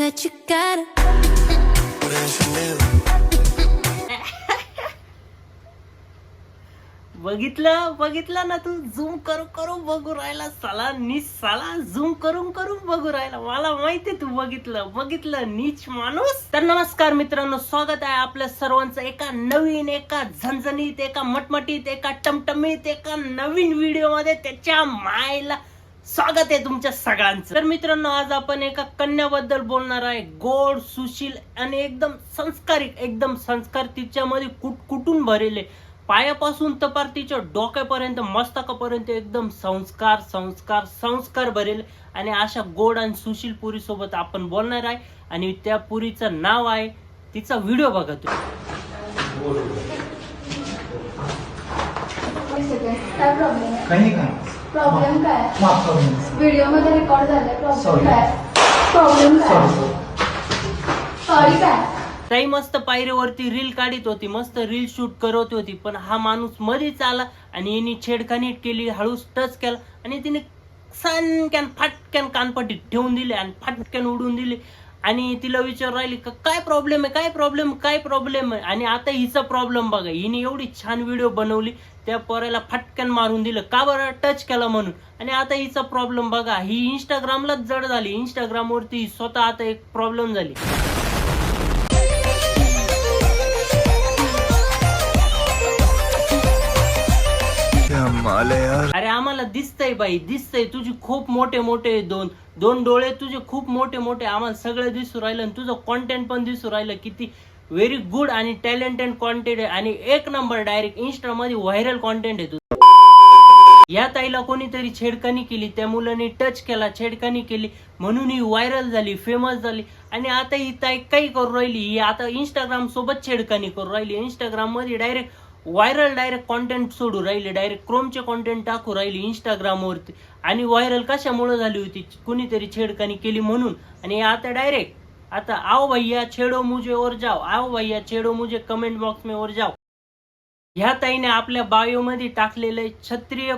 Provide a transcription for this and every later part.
that you got. बघितलं ना, तू zoom करून बघू राहिला साला, नीच साला झूम करून बघू राहिला. मला माहिती तू बघितलं नीच माणूस. तर नमस्कार मित्रांनो, स्वागत आहे आपल्या सर्वांचं एका नवीन, एका झणझणीत, एका मटमटीत, एका टमटमीत, एका नवीन व्हिडिओ मध्ये. त्याच्या मायला स्वागत आहे तुमच्या सगळ्यांचं. तर मित्रांनो, आज आपण एका कन्याबद्दल बोलणार आहे. गोड, सुशील आणि एकदम संस्कार तिच्यामध्ये कुठून भरेले, पायापासून तर पार तिच्या डोक्यापर्यंत, मस्तकापर्यंत एकदम संस्कार भरेले. आणि अशा गोड आणि सुशील पुरी सोबत आपण बोलणार आहे. आणि त्या पुरीचं नाव आहे, तिचा व्हिडिओ बघा तुम्ही. प्रॉब्लेम काय? व्हिडिओ मध्ये रेकॉर्ड झालाय. प्रॉब्लेम काय? सॉरी काय? ताई मस्त पायरीवरती रील काढत होती, मस्त रील शूट करत होती, पण हा माणूस मध्येच आला आणि यांनी छेडखानी केली, हळूच टच केला आणि तिने फाटक्यान कानपट्टीत ठेवून दिले आणि फाटक्यान उडून दिले. आणि तिला विचार राहिली काय प्रॉब्लेम आहे. आणि आता हिचा प्रॉब्लेम बघा, हिने एवढी छान व्हिडिओ बनवली, त्या पोराला फटक्यान मारून दिलं, का बरं? टच केला म्हणून. आणि आता हिचा प्रॉब्लेम बघा, ही इंस्टाग्रामलाच जड झाली. इंस्टाग्रामवरती स्वतः आता एक प्रॉब्लेम झाली. अरे आम्हाला दिसतंय तुझे खूप मोठे दोन डोळे तुझे खूप मोठे आम्हाला सगळं दिसू राहिलं. आणि तुझं कॉन्टेंट पण दिसू राहिलं, किती व्हेरी गुड आणि टॅलेंटेड कॉन्टेंट आहे. आणि एक नंबर डायरेक्ट इंस्टा मध्ये व्हायरल कॉन्टेंट आहे तुझं. या ताईला कोणीतरी छेडखानी केली, त्या मुलांनी टच केला, छेडखानी केली, म्हणून ही व्हायरल झाली, फेमस झाली. आणि आता ही ताई काही करू राहिली, ही आता इंस्टाग्राम सोबत छेडखानी करू राहिली. इंस्टाग्राम मध्ये डायरेक्ट कॉन्टेंट सोडू राहिले, डायरेक्ट क्रोमचे कॉन्टेंट टाकू राहिली इंस्टाग्राम वरती. आणि व्हायरल कशामुळे झाली होती? कुणीतरी छेडखानी केली म्हणून. आणि आता डायरेक्ट आता आओ भैया छेडो मुझे और कमेंट बॉक्स में और जाओ. ह्या ताईने आपल्या बायो मध्ये टाकलेले क्षत्रिय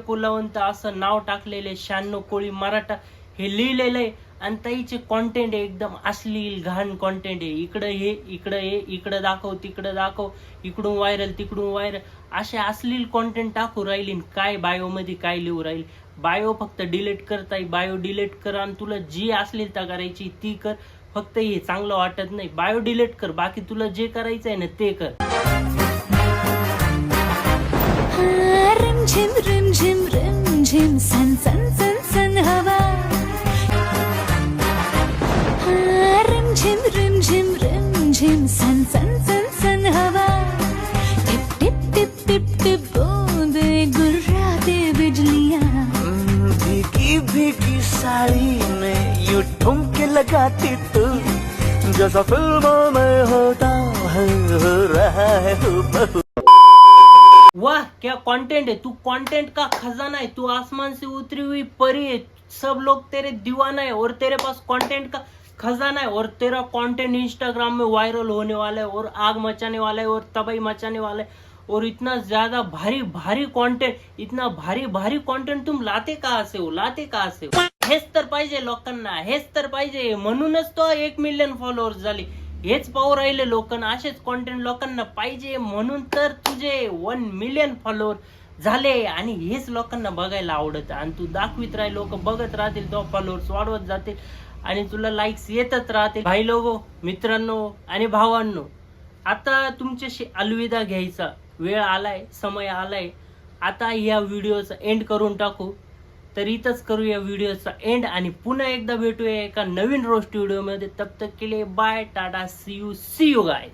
कुलवंत असं नाव टाकलेले, 96 कोळी मराठा हे लिहिलेलं आहे. आणि ताईचे कॉन्टेंट एकदम अश्लील घाण कॉन्टेंट आहे. इकडं दाखव, तिकडं दाखव, इकडून व्हायरल, तिकडून व्हायरल, असे अश्लील कॉन्टेंट टाकू राहिली. काय बायो मध्ये काय लिहू राहील? बायो फक्त डिलीट करताय, बायो डिलीट कर आणि तुला जी अश्लीलता करायची ती कर. फक्त हे चांगलं वाटत नाही, बायो डिलीट कर, बाकी तुला जे करायचं आहे ना ते कर. रिमझिम सन सन सन सन हवा. रिमझिम सन सन सन सन हवा. टिप बूंदे गुर्राते बिजलियां. भीगी साड़ी में यूं ठुमके लगाती तू, जैसा फिल्मों में होता है, हो रहा है हूबहू. वाह क्या कंटेंट है, तू कंटेंट का खजाना है, तू आसमान से उतरी हुई परी है. सब लोग तेरे दीवाना है और तेरे पास कंटेंट का खजाना है. और तेरा कंटेंट इंस्टाग्राम में वायरल होने वाला है और आग मचाने वाला है और तबाही मचाने वाला है. और इतना ज्यादा भारी कंटेंट, इतना भारी कंटेंट तुम लाते कहाँ से हो? हेच तर पाहिजे लोकांना, हेच तर पाहिजे. म्हणूनच तो 1 मिलियन फॉलोअर्स झाले. हेच पाहू राहिले लोकांना, असेच कंटेंट लोकांना पाहिजे, म्हणून तर तुझे 1 मिलियन फॉलोअर झाले. आणि हेच लोकांना बघायला आवडत. आणि तू दाखवित राहील, लोक बघत राहतील, तो फॉलोअर्स वाढवत जातील आणि तुला लाईक्स येतच राहतील. भाई लोगो, मित्रांनो आणि भावांनो, आता तुमच्याशी अलविदा घ्यायचा वेळ आलाय, समय आलाय. आता या व्हिडिओचा एंड करून टाकू. तर इथंच करूया व्हिडिओचा एंड आणि पुन्हा एकदा भेटूया एका नवीन रोस्ट व्हिडिओ मध्ये. तब तक के लिए bye, tata, see you guy.